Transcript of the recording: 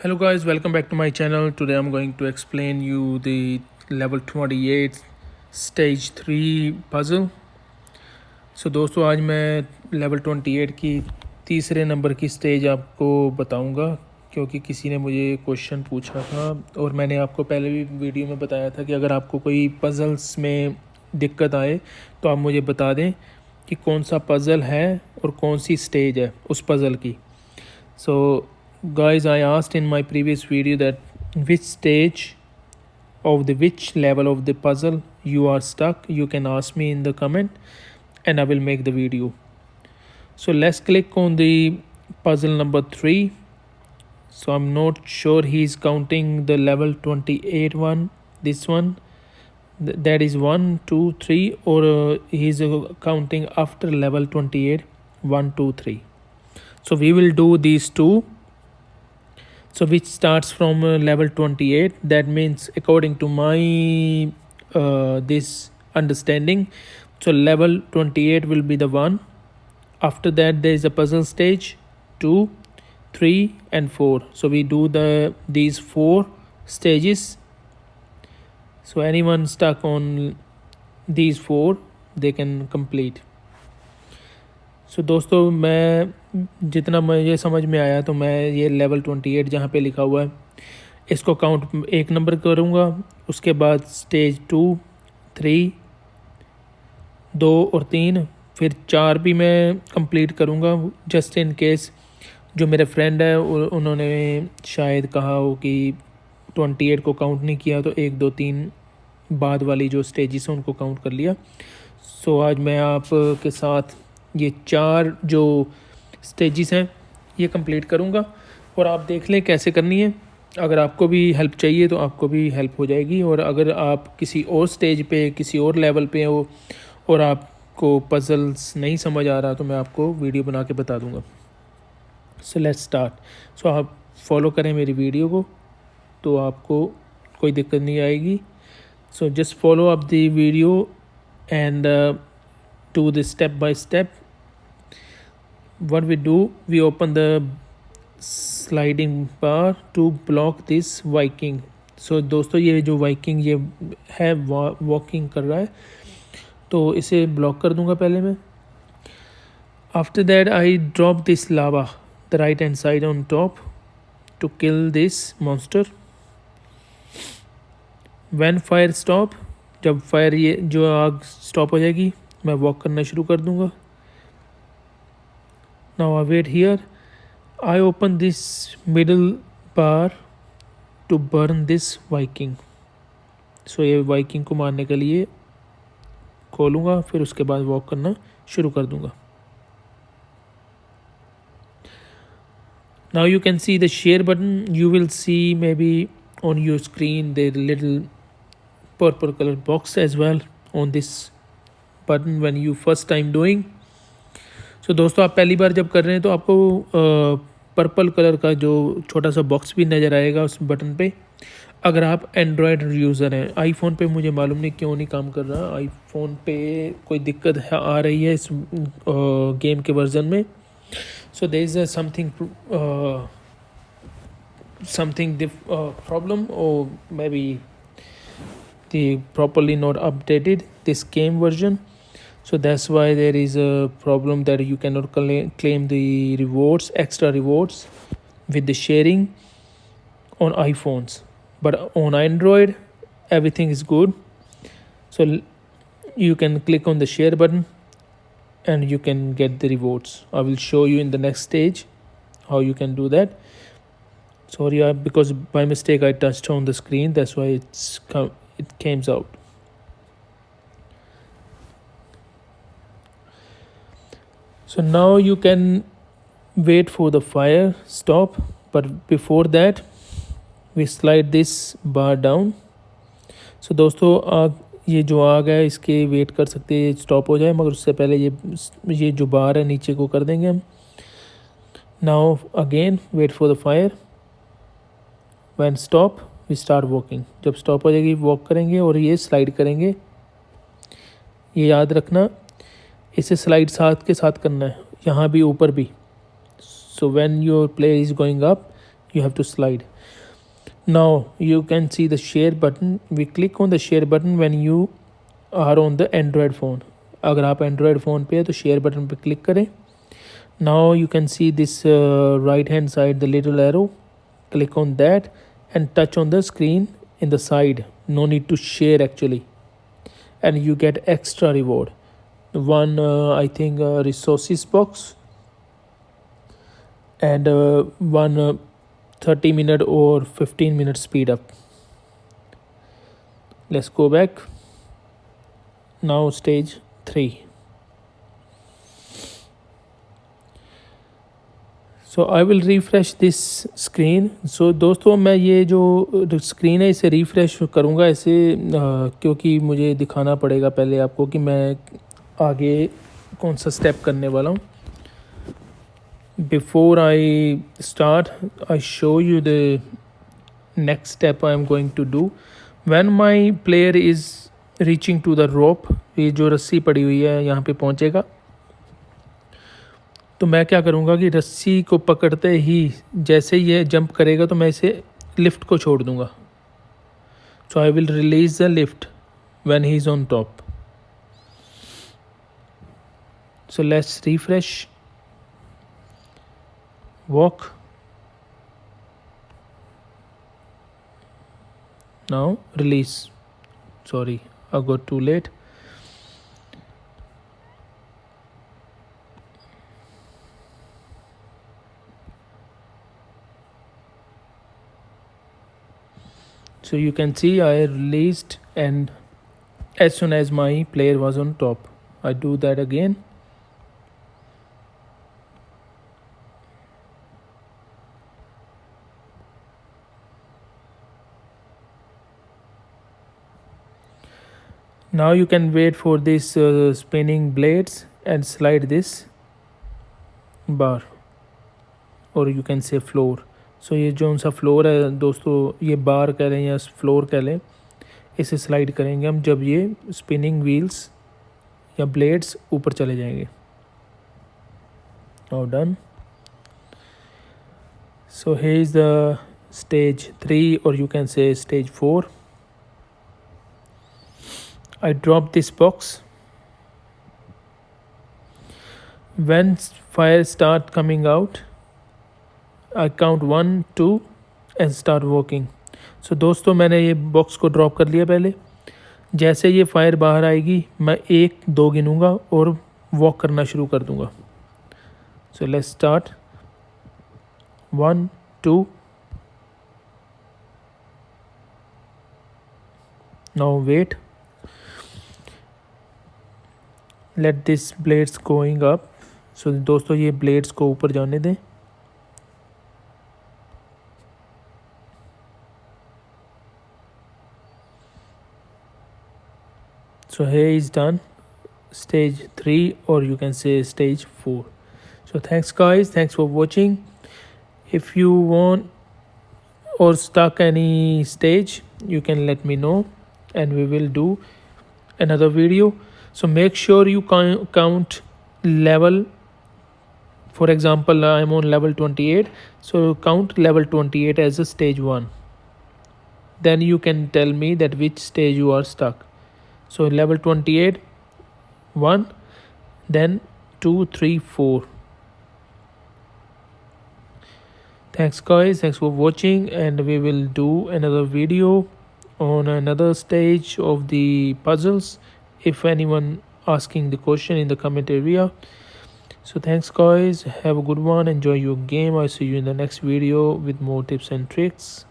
Hello guys, welcome back to my channel. Today I'm going to explain you the level 28 stage 3 puzzle. So दोस्तों आज मैं level 28 की तीसरे number की stage आपको बताऊंगा क्योंकि किसी ने मुझे क्वेश्चन पूछा था और मैंने आपको पहले भी वीडियो में बताया था कि अगर आपको कोई पज़ल्स में दिक्कत आए तो आप मुझे बता दें कि कौन सा पज़ल है और कौन सी स्टेज है उस पज़ल की. So guys, I asked in my previous video that which stage of the which level of the puzzle you are stuck. You can ask me in the comment and I will make the video. So let's click on the puzzle number 3. So I'm not sure he's counting the level 28 one, this one, that is 1 2 3, or he's counting after level 28 1 2 3. So we will do these two. So which starts from level 28. That means according to my this understanding, so level 28 will be the one. After that there is a puzzle stage 2, 3 and 4. So we do these 4 stages. So anyone stuck on these 4, they can complete. सो दोस्तों मैं जितना मुझे समझ में आया तो मैं ये लेवल 28 जहाँ पे लिखा हुआ है इसको काउंट 1 नंबर करूँगा. उसके बाद स्टेज 2, 3, 2 और 3, फिर 4 भी मैं कंप्लीट करूँगा जस्ट इन केस जो मेरे फ्रेंड है उन्होंने शायद कहा हो कि 28 को काउंट नहीं किया तो 1 2 3 बाद वाली जो स्टेजेस हैं उनको काउंट कर लिया. सो आज मैं आपके साथ ये 4 जो स्टेजेस हैं ये कंप्लीट करूँगा और आप देख लें कैसे करनी है. अगर आपको भी हेल्प चाहिए तो आपको भी हेल्प हो जाएगी, और अगर आप किसी और स्टेज पे किसी और लेवल पे हो और आपको पजल्स नहीं समझ आ रहा तो मैं आपको वीडियो बना के बता दूँगा. So let's start. सो आप फॉलो करें मेरी वीडियो को तो आपको कोई दिक्कत नहीं आएगी. So just follow up the video and do this step by step. What we do, we open the sliding bar to block this Viking. So दोस्तों ये जो Viking ये है वॉकिंग कर रहा है तो इसे ब्लॉक कर दूंगा पहले मैं. After that I drop this lava the right hand side on top to kill this monster. When fire stop, जब फायर ये जो आग स्टॉप हो जाएगी मैं वॉक करना शुरू कर दूंगा. Now I wait here. I open this middle bar to burn this viking. So ये वाइकिंग को मारने के लिए खोलूँगा, फिर उसके बाद वॉक करना शुरू कर दूंगा. Now you can see the share button. You will see may be on your screen the little purple color box as well on this button when you first time doing. So दोस्तों आप पहली बार जब कर रहे हैं तो आपको purple colour का जो छोटा सा बॉक्स भी नज़र आएगा उस बटन पे. अगर आप एंड्रॉयड यूज़र हैं, आईफोन पे मुझे मालूम नहीं क्यों नहीं काम कर रहा. आईफोन पे कोई दिक्कत है आ रही है इस गेम के वर्जन में. So there is something problem और maybe the properly not updated this game version, so that's why there is a problem that you cannot claim the rewards, extra rewards with the sharing on iPhones, but on Android everything is good. So you can click on the share button and you can get the rewards. I will show you in the next stage how you can do that. Sorry, because by mistake I touched on the screen, that's why it came out. So now you can wait for the fire stop, but before that we slide this bar down. So दोस्तों ये जो आग है इसके wait कर सकते हैं stop हो जाए, मगर उससे पहले ये जो बार है नीचे को कर देंगे हम. Now again wait for the fire. When stop we start walking. जब स्टॉप हो जाएगी वॉक करेंगे और ये स्लाइड करेंगे. ये याद रखना इसे स्लाइड साथ के साथ करना है, यहाँ भी ऊपर भी. So when your player is going up you have to slide. Now you can see the share button. We click on the share button when you are on the Android phone. अगर आप Android phone पे है तो share button पे click करें. Now you can see this right hand side, the little arrow. Click on that and touch on the screen in the side. No need to share actually, and you get extra reward. One I think resources box, and one 30-minute or 15-minute speed up. Let's go back. Now stage 3. So I will refresh this screen. So दोस्तों मैं ये जो screen है इसे refresh करूँगा ऐसे क्योंकि मुझे दिखाना पड़ेगा पहले आपको कि मैं आगे कौन सा स्टेप करने वाला हूँ. Before I start, I show you the next step I am going to do. When my player is reaching to the rope, ये जो रस्सी पड़ी हुई है यहाँ पे पहुँचेगा, तो मैं क्या करूँगा कि रस्सी को पकड़ते ही जैसे ये जंप करेगा तो मैं इसे लिफ्ट को छोड़ दूँगा. So I will release the lift when he is on top. So let's refresh. Walk. Now release. Sorry, I got too late. So you can see I released, and as soon as my player was on top, I do that again. Now you can wait for this spinning blades and slide this bar, or you can say floor. So ये जो सा floor है दोस्तों, ये बार कह लें या floor कह लें, इसे स्लाइड करेंगे हम जब ये स्पिनिंग व्हील्स या ब्लेड्स ऊपर चले जाएंगे. Now done. So here is the stage 3, or you can say stage 4. I drop this box. When fire start coming out, I count 1, 2 and start walking. So दोस्तों मैंने ये बॉक्स को drop कर लिया पहले. जैसे ये फायर बाहर आएगी मैं 1, 2 गिनूँगा और वॉक करना शुरू कर दूँगा. So let's start. 1, 2. Now wait. Let this blades going up. So दोस्तों ये blades को ऊपर जाने दें. So here is done. Stage 3, or you can say stage 4. So thanks guys, thanks for watching. If you want or stuck any stage, you can let me know and we will do another video. So make sure you count level. For example, I am on level 28, so count level 28 as a stage 1. Then you can tell me that which stage you are stuck. So level 28, 1, then 2, 3, 4. Thanks guys, thanks for watching, and we will do another video on another stage of the puzzles if anyone asking the question in the comment area. So thanks guys, have a good one, enjoy your game. I'll see you in the next video with more tips and tricks.